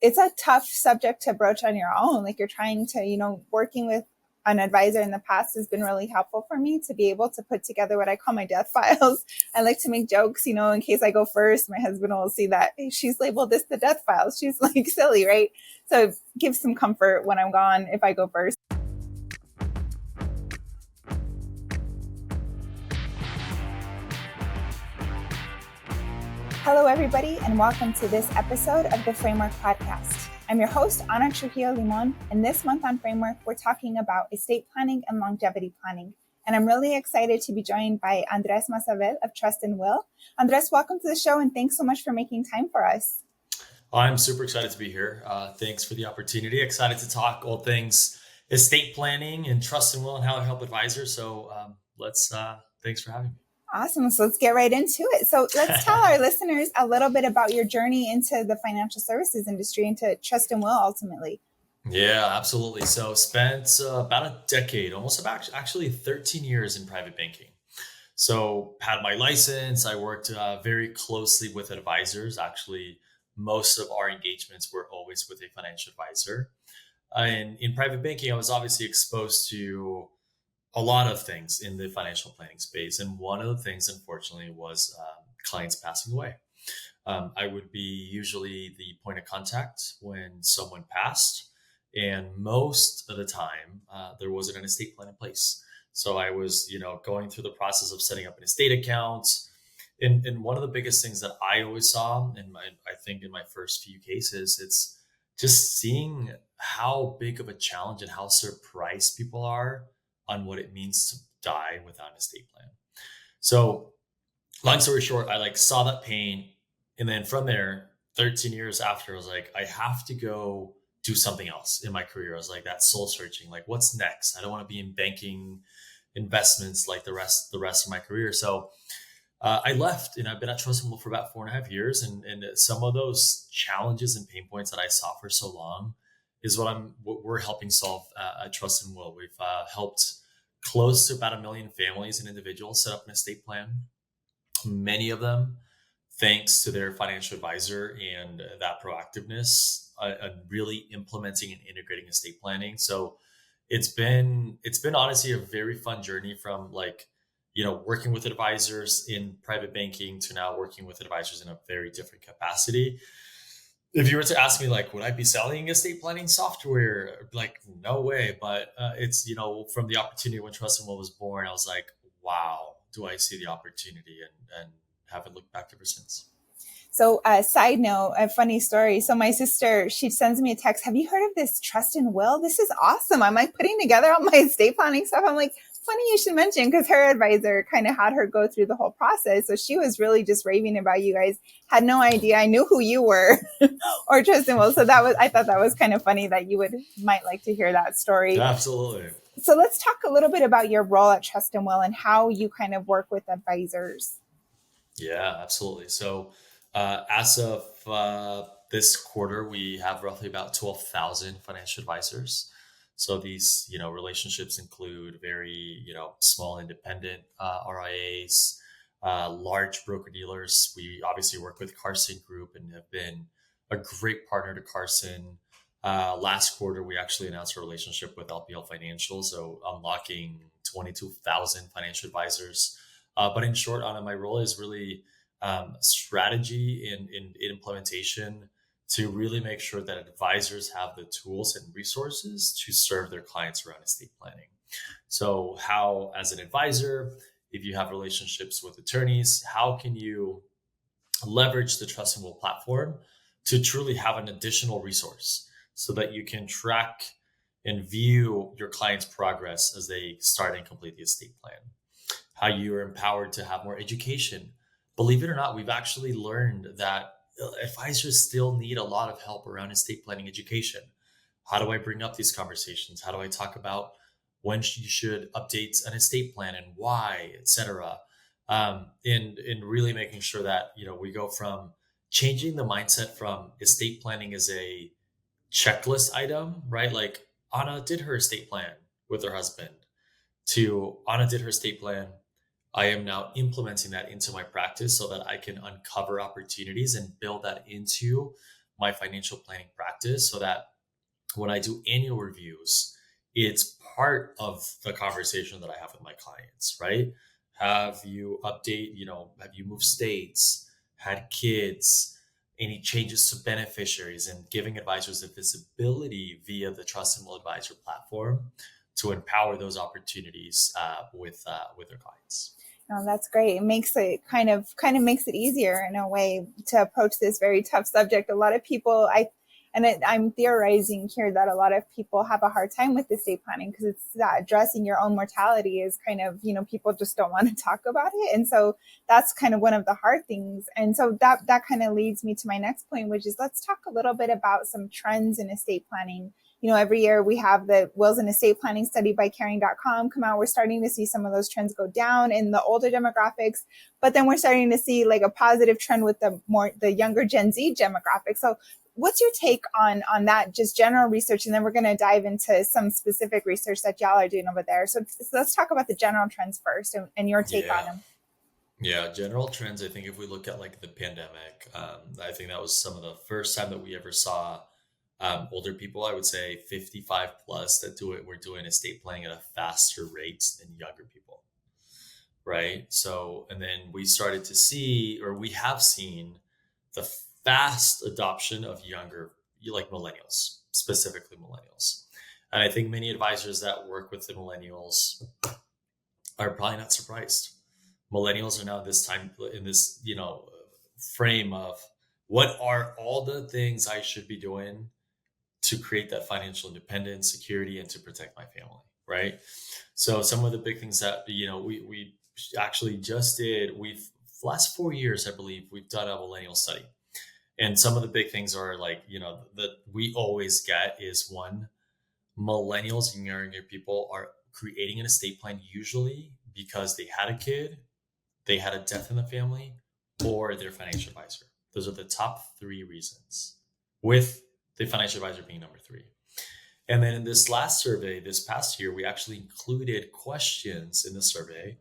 it's a tough subject to broach on your own. Like you're trying to, working with an advisor in the past has been really helpful for me to be able to put together what I call my death files. I like to make jokes, in case I go first, my husband will see that, hey, she's labeled this the death files. She's like silly, right? So it gives some comfort when I'm gone if I go first. Hello, everybody, and welcome to this episode of the Framework Podcast. I'm your host, Trujillo Limón, and this month on Framework, we're talking about estate planning and longevity planning. And I'm really excited to be joined by Andres Mazabel of Trust and Will. Andres, welcome to the show, and thanks so much for making time for us. I'm super excited to be here. Thanks for the opportunity. Excited to talk all things estate planning and Trust and Will and how I help advisors. So thanks for having me. Awesome. So let's get right into it. So let's tell our listeners a little bit about your journey into the financial services industry, into Trust and Will ultimately. Yeah, absolutely. So spent about a decade, almost about actually 13 years in private banking. So had my license. I worked very closely with advisors. Actually, most of our engagements were always with a financial advisor. And in private banking, I was obviously exposed to a lot of things in the financial planning space. And one of the things, unfortunately, was clients passing away. I would be usually the point of contact when someone passed. And most of the time, there wasn't an estate plan in place. So I was, going through the process of setting up an estate account. And one of the biggest things that I always saw, I think in my first few cases, it's just seeing how big of a challenge and how surprised people are on what it means to die without an estate plan. So long story short, I saw that pain. And then from there, 13 years after, I was like, I have to go do something else in my career. I was like, that soul searching, what's next? I don't want to be in banking investments like the rest of my career. So I left, and I've been at Trust and Will for about 4.5 years. And some of those challenges and pain points that I saw for so long is what we're helping solve at Trust and Will. We've helped close to about 1 million families and individuals set up an estate plan. Many of them, thanks to their financial advisor and that proactiveness, really implementing and integrating estate planning. So it's been honestly a very fun journey from working with advisors in private banking to now working with advisors in a very different capacity. If you were to ask me, would I be selling estate planning software? No way. But it's, from the opportunity when Trust and Will was born, I was like, wow, do I see the opportunity, and haven't looked back ever since. So side note, a funny story. So my sister, she sends me a text. Have you heard of this Trust and Will? This is awesome. I'm putting together all my estate planning stuff. I'm like, funny you should mention, because her advisor kind of had her go through the whole process. So she was really just raving about you guys. Had no idea I knew who you were or Trust and Will. So I thought that was kind of funny that you might like to hear that story. Absolutely. So let's talk a little bit about your role at Trust and Will and how you kind of work with advisors. Yeah, absolutely. So as of this quarter, we have roughly about 12,000 financial advisors. So these, relationships include very, small independent RIAs, large broker dealers. We obviously work with Carson Group and have been a great partner to Carson. Last quarter, we actually announced a relationship with LPL Financial, so unlocking 22,000 financial advisors. But in short, Anna, my role is really strategy in implementation to really make sure that advisors have the tools and resources to serve their clients around estate planning. So how, as an advisor, if you have relationships with attorneys, how can you leverage the Trust and Will platform to truly have an additional resource so that you can track and view your clients' progress as they start and complete the estate plan? How you are empowered to have more education. Believe it or not, we've actually learned that advisors still need a lot of help around estate planning education. How do I bring up these conversations? How do I talk about when you should update an estate plan and why, et cetera? In really making sure that, we go from changing the mindset from estate planning as a checklist item, right? Like Anna did her estate plan with her husband, to Anna did her estate plan. I am now implementing that into my practice so that I can uncover opportunities and build that into my financial planning practice so that when I do annual reviews, it's part of the conversation that I have with my clients, right? Have you have you moved states, had kids, any changes to beneficiaries, and giving advisors the visibility via the Trust and Will Advisor platform to empower those opportunities with their clients. No, that's great. It makes it kind of makes it easier in a way to approach this very tough subject. A lot of people, I'm theorizing here that a lot of people have a hard time with estate planning because it's that addressing your own mortality is kind of, people just don't want to talk about it. And so that's kind of one of the hard things. And so that kind of leads me to my next point, which is let's talk a little bit about some trends in estate planning. Every year we have the Wills and Estate Planning study by caring.com come out. We're starting to see some of those trends go down in the older demographics, but then we're starting to see like a positive trend with the younger Gen Z demographic. So what's your take on that, just general research? And then we're going to dive into some specific research that y'all are doing over there. So let's talk about the general trends first and your take on Yeah. them. Yeah, general trends. I think if we look at like the pandemic, I think that was some of the first time that we ever saw older people, I would say 55 plus, that we're doing estate planning at a faster rate than younger people, right? So, and then we started to see, or we have seen, the fast adoption of younger, like millennials, specifically millennials. And I think many advisors that work with the millennials are probably not surprised. Millennials are now this time in this, frame of what are all the things I should be doing to create that financial independence, security, and to protect my family, right? So some of the big things that we actually just did, we've last 4 years, I believe, we've done a millennial study, and some of the big things are like that we always get is one, millennials and younger people are creating an estate plan usually because they had a kid, they had a death in the family, or their financial advisor. Those are the top three reasons, with the financial advisor being number three. And then in this last survey, this past year, we actually included questions in the survey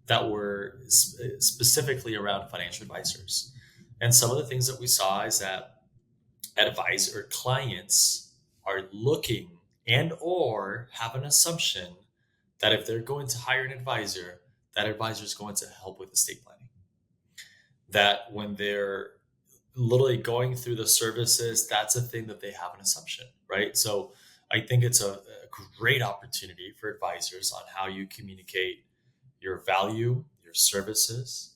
that were specifically around financial advisors. And some of the things that we saw is that advisor clients are looking and or have an assumption that if they're going to hire an advisor, that advisor is going to help with estate planning. That when they're literally going through the services, that's a thing that they have an assumption, right? So I think it's a great opportunity for advisors on how you communicate your value, your services,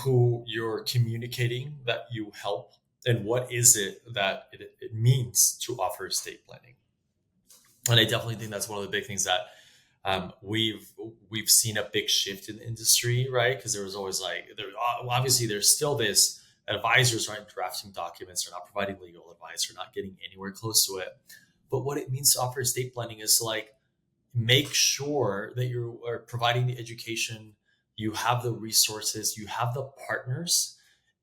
who you're communicating that you help, and what is it that it means to offer estate planning. And I definitely think that's one of the big things that we've seen a big shift in the industry, right? Because there was always obviously there's still this advisors aren't drafting documents, they're not providing legal advice, they're not getting anywhere close to it. But what it means to offer estate planning is to make sure that you are providing the education, you have the resources, you have the partners,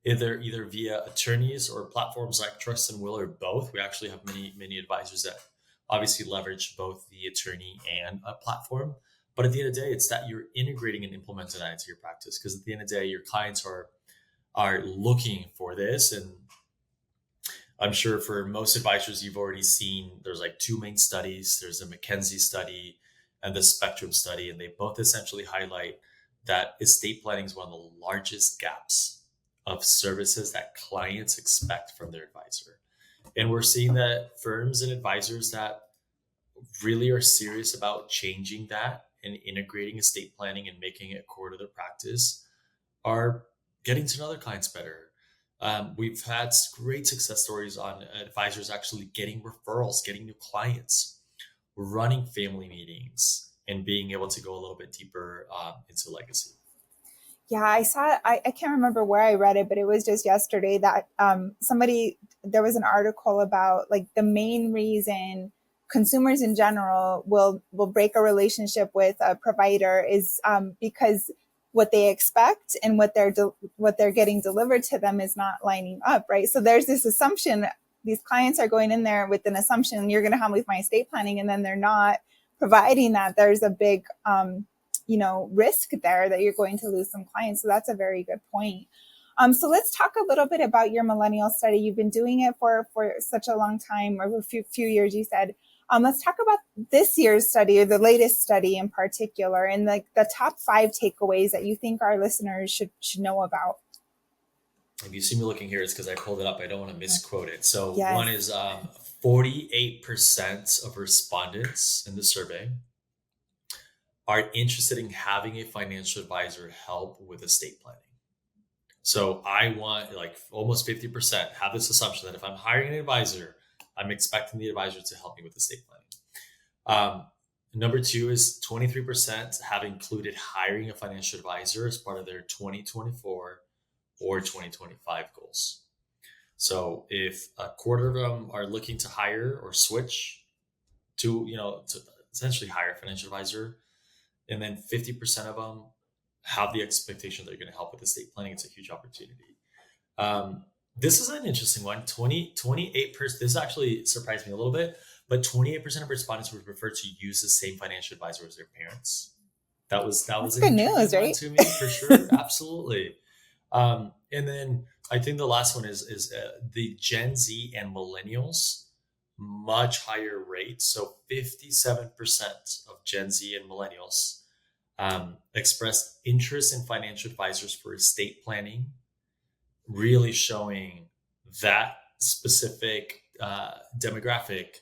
either via attorneys or platforms like Trust and Will, or both. We actually have many advisors that obviously leverage both the attorney and a platform. But at the end of the day, it's that you're integrating and implementing that into your practice. Because at the end of the day, your clients are looking for this. And I'm sure for most advisors, you've already seen there's like two main studies. There's a McKinsey study and the Spectrum study. And they both essentially highlight that estate planning is one of the largest gaps of services that clients expect from their advisor. And we're seeing that firms and advisors that really are serious about changing that and integrating estate planning and making it core to their practice are getting to know their clients better. We've had great success stories on advisors actually getting referrals, getting new clients, running family meetings, and being able to go a little bit deeper into legacy. Yeah, I saw. I can't remember where I read it, but it was just yesterday that there was an article about like the main reason consumers in general will break a relationship with a provider is because what they expect and what they're getting delivered to them is not lining up, right? So there's this assumption these clients are going in there with an assumption you're going to help with my estate planning, and then they're not providing that. There's a big risk there that you're going to lose some clients. So that's a very good point. So let's talk a little bit about your millennial study. You've been doing it for such a long time, or a few years, you said. Let's talk about this year's study, or the latest study in particular, and the top 5 takeaways that you think our listeners should know about. If you see me looking here, it's because I pulled it up. I don't want to misquote it. So one Yes. is 48% of respondents in the survey are interested in having a financial advisor help with estate planning. So I want, like, almost 50% have this assumption that if I'm hiring an advisor, I'm expecting the advisor to help me with estate planning. Number 2 is 23% have included hiring a financial advisor as part of their 2024 or 2025 goals. So if a quarter of them are looking to hire or switch to essentially hire a financial advisor, and then 50% of them have the expectation that you're going to help with estate planning, it's a huge opportunity. This is an interesting one. 28%. This actually surprised me a little bit, but 28% of respondents would prefer to use the same financial advisor as their parents. That was That's an good intriguing news, one right? to me, for sure. Absolutely. And then I think the last one is the Gen Z and millennials, much higher rate. So 57% of Gen Z and millennials expressed interest in financial advisors for estate planning, really showing that specific demographic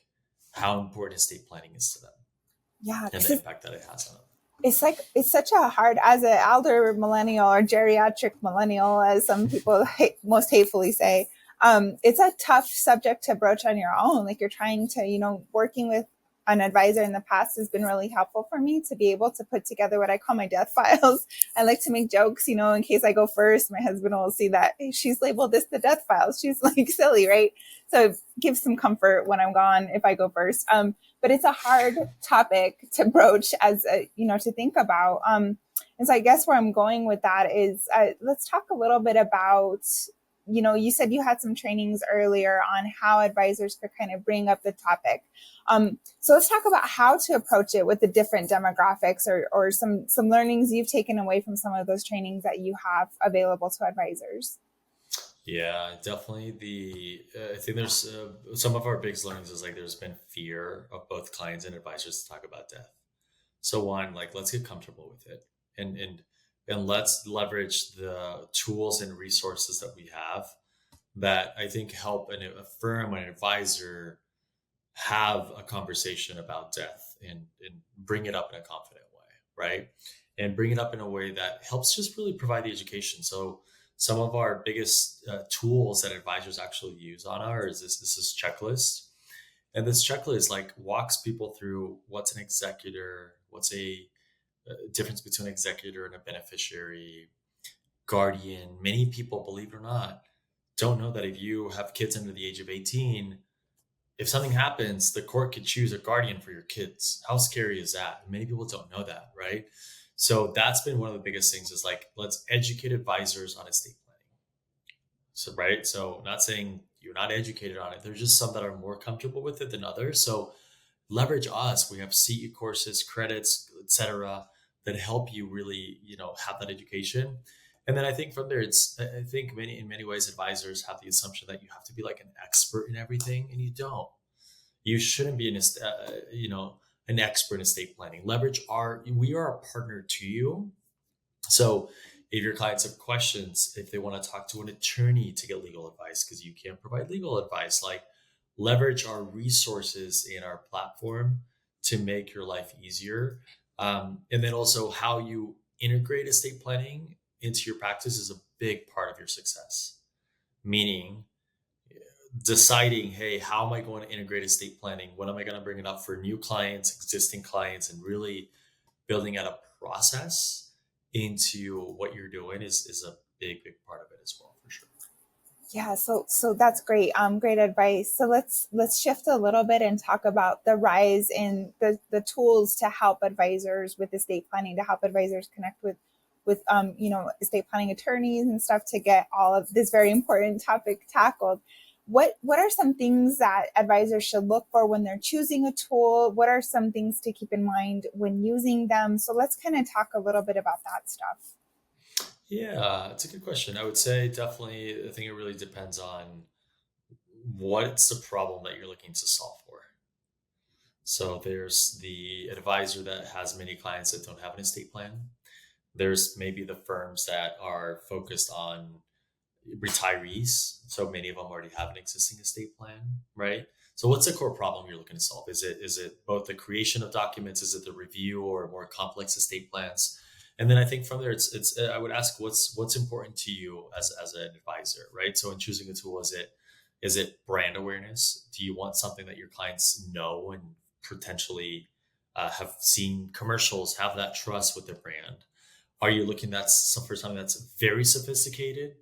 how important estate planning is to them. Yeah, And the impact that it has on them. It's such a hard, as an elder millennial or geriatric millennial, as some people most hatefully say, it's a tough subject to broach on your own. Like, you're trying to, working with an advisor in the past has been really helpful for me to be able to put together what I call my death files. I like to make jokes, in case I go first, my husband will see that, hey, she's labeled this the death files. She's like silly, right? So it gives some comfort when I'm gone if I go first. But it's a hard topic to broach to think about. And so I guess where I'm going with that is, let's talk a little bit about, you said you had some trainings earlier on how advisors could kind of bring up the topic. So let's talk about how to approach it with the different demographics, or some learnings you've taken away from some of those trainings that you have available to advisors. Yeah, definitely. I think there's some of our biggest learnings is, like, there's been fear of both clients and advisors to talk about death. So one, like, let's get comfortable with it, and let's leverage the tools and resources that we have that I think help a firm, an advisor, have a conversation about death, and bring it up in a confident way, right? And bring it up in a way that helps just really provide the education. So some of our biggest tools that advisors actually use on ours is this checklist. And this checklist, like, walks people through what's an executor, what's a difference between an executor and a beneficiary, guardian. Many people, believe it or not, don't know that if you have kids under the age of 18, if something happens, the court could choose a guardian for your kids. How scary is that? Many people don't know that, right? So that's been one of the biggest things, is, like, let's educate advisors on estate planning. So, right. So, not saying you're not educated on it. There's just some that are more comfortable with it than others. So leverage us. We have CE courses, credits, etc., that help you really, have that education. And then I think from there, I think in many ways, advisors have the assumption that you have to be like an expert in everything, and you don't. You shouldn't be an expert in estate planning. We are a partner to you. So if your clients have questions, if they want to talk to an attorney to get legal advice, because you can't provide legal advice, like, leverage our resources in our platform to make your life easier. And then also, how you integrate estate planning into your practice is a big part of your success. Meaning, deciding, hey, how am I going to integrate estate planning? When am I going to bring it up for new clients, existing clients, and really building out a process into what you're doing is a big part of it as well, for sure. Yeah, so that's great. Great advice. So let's shift a little bit and talk about the rise in the tools to help advisors with estate planning, to help advisors connect with estate planning attorneys and stuff, to get all of this very important topic tackled. What are some things that advisors should look for when they're choosing a tool? What are some things to keep in mind when using them? So let's kind of talk a little bit about that stuff. Yeah, it's a good question. I would say definitely, I think it really depends on what's the problem that you're looking to solve for. So there's the advisor that has many clients that don't have an estate plan. There's maybe the firms that are focused on retirees. So many of them already have an existing estate plan, right? So what's the core problem you're looking to solve? Is it both the creation of documents? Is it the review or more complex estate plans? And then I think from there, it's I would ask what's important to you as an advisor, right? So in choosing a tool, is it brand awareness? Do you want something that your clients know and potentially have seen commercials, have that trust with the brand? Are you looking for something that's very sophisticated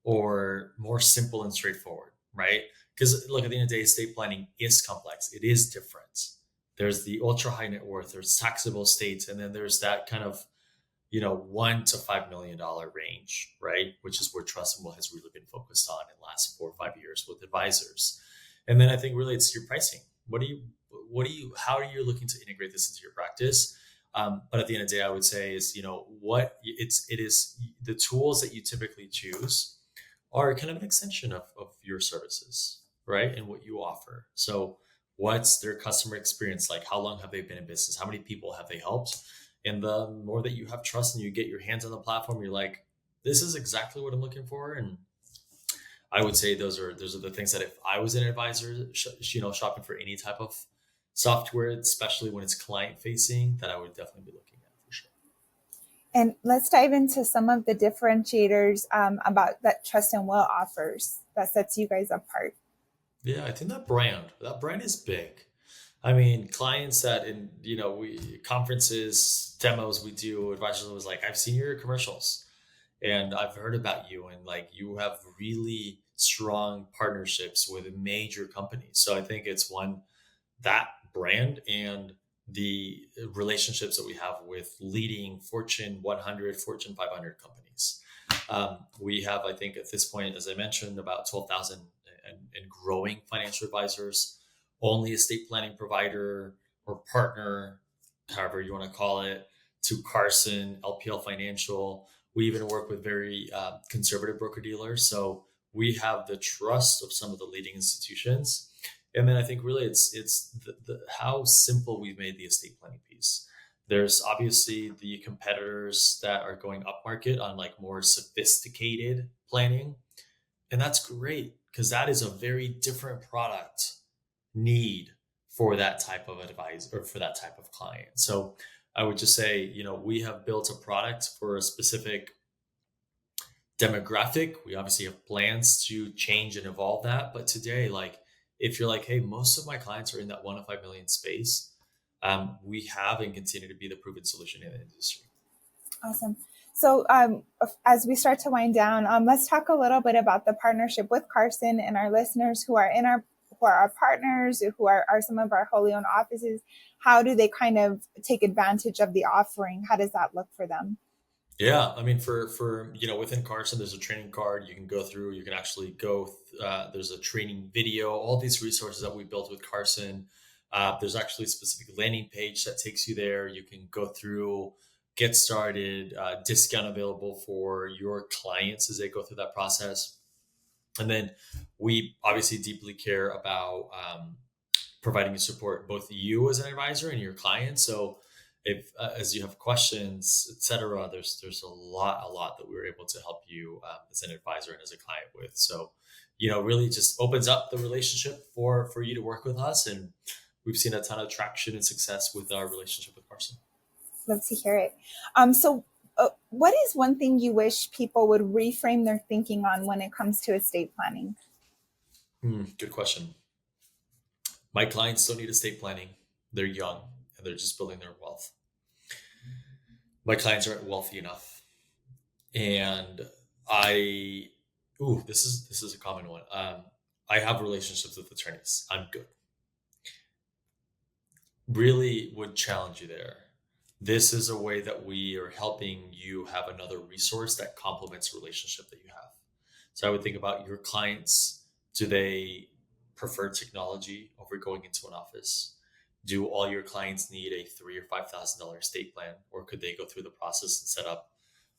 or more simple and straightforward, right? Because look, at the end of the day, estate planning is complex. It is different. There's the ultra high net worth, there's taxable estates, and then there's that kind of $1 to $5 million range, right? Which is where Trust and Will has really been focused on in the last 4 or 5 years with advisors. And then I think really it's your pricing. How are you looking to integrate this into your practice? But at the end of the day, I would say is, it is the tools that you typically choose are kind of an extension of your services, right? And what you offer. So what's their customer experience like? How long have they been in business? How many people have they helped? And the more that you have trust and you get your hands on the platform, you're like, this is exactly what I'm looking for. And I would say those are the things that if I was an advisor, shopping for any type of software, especially when it's client facing, that I would definitely be looking at for sure. And let's dive into some of the differentiators about that Trust and Will offers that sets you guys apart. Yeah, I think that brand is big. I mean, clients that in we conferences, demos we do, advisors was like, I've seen your commercials and I've heard about you, and like you have really strong partnerships with major companies. So I think it's one, that brand, and the relationships that we have with leading Fortune 100, Fortune 500 companies. We have, I think, at this point, as I mentioned, about 12,000 and growing financial advisors, only estate planning provider or partner, however you want to call it, to Carson, LPL Financial. We even work with very conservative broker dealers. So we have the trust of some of the leading institutions. And then I think really it's the how simple we've made the estate planning piece. There's obviously the competitors that are going up market on like more sophisticated planning, and that's great because that is a very different product need for that type of advice or for that type of client. So I would just say, we have built a product for a specific demographic. We obviously have plans to change and evolve that. But today, like, if you're like, hey, most of my clients are in that 1 to 5 million space, we have and continue to be the proven solution in the industry. Awesome. So as we start to wind down, let's talk a little bit about the partnership with Carson and our listeners who are our partners, who are some of our wholly owned offices. How do they kind of take advantage of the offering? How does that look for them? Yeah, I mean, for within Carson, there's a training card you can go through. You can actually go. There's a training video. All these resources that we built with Carson. There's actually a specific landing page that takes you there. You can go through, get started, discount available for your clients as they go through that process. And then we obviously deeply care about providing support both you as an advisor and your clients. So if as you have questions, etc., there's a lot that we're able to help you as an advisor and as a client with. So really just opens up the relationship for you to work with us, and we've seen a ton of traction and success with our relationship with Carson. Love to hear it. What is one thing you wish people would reframe their thinking on when it comes to estate planning? Good question. My clients don't need estate planning. They're young and they're just building their wealth. My clients aren't wealthy enough, and I this is a common one. I have relationships with attorneys. I'm good. Really would challenge you there. This is a way that we are helping you have another resource that complements the relationship that you have. So I would think about your clients. Do they prefer technology over going into an office? Do all your clients need a $3,000 or $5,000 estate plan, or could they go through the process and set up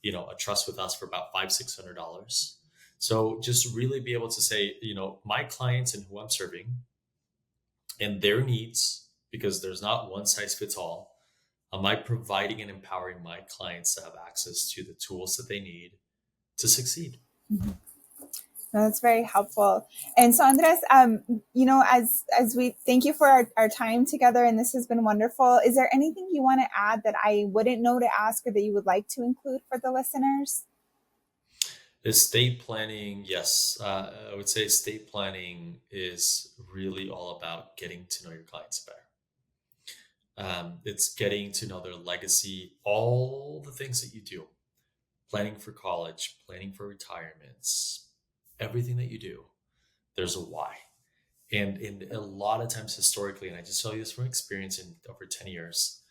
a trust with us for about $500-600. So just really be able to say, my clients and who I'm serving and their needs, because there's not one size fits all. Am I providing and empowering my clients to have access to the tools that they need to succeed? Mm-hmm. No, that's very helpful. And so, Andres, as we thank you for our time together, and this has been wonderful. Is there anything you want to add that I wouldn't know to ask or that you would like to include for the listeners? Estate planning, yes. I would say estate planning is really all about getting to know your clients better. It's getting to know their legacy, all the things that you do, planning for college, planning for retirements, everything that you do, there's a why. And in a lot of times historically, and I just tell you this from experience in over 10 years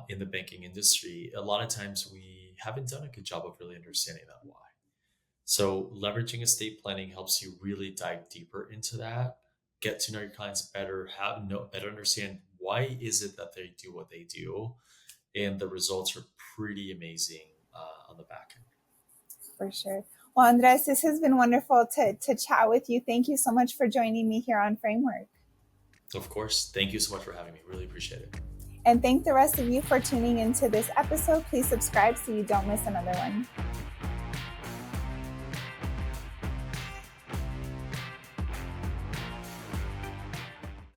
in the banking industry, a lot of times we haven't done a good job of really understanding that why. So leveraging estate planning helps you really dive deeper into that, get to know your clients better, better understand why is it that they do what they do, and the results are pretty amazing on the back end. For sure. Well, Andres, this has been wonderful to chat with you. Thank you so much for joining me here on Framework. Of course. Thank you so much for having me. Really appreciate it. And thank the rest of you for tuning into this episode. Please subscribe so you don't miss another one.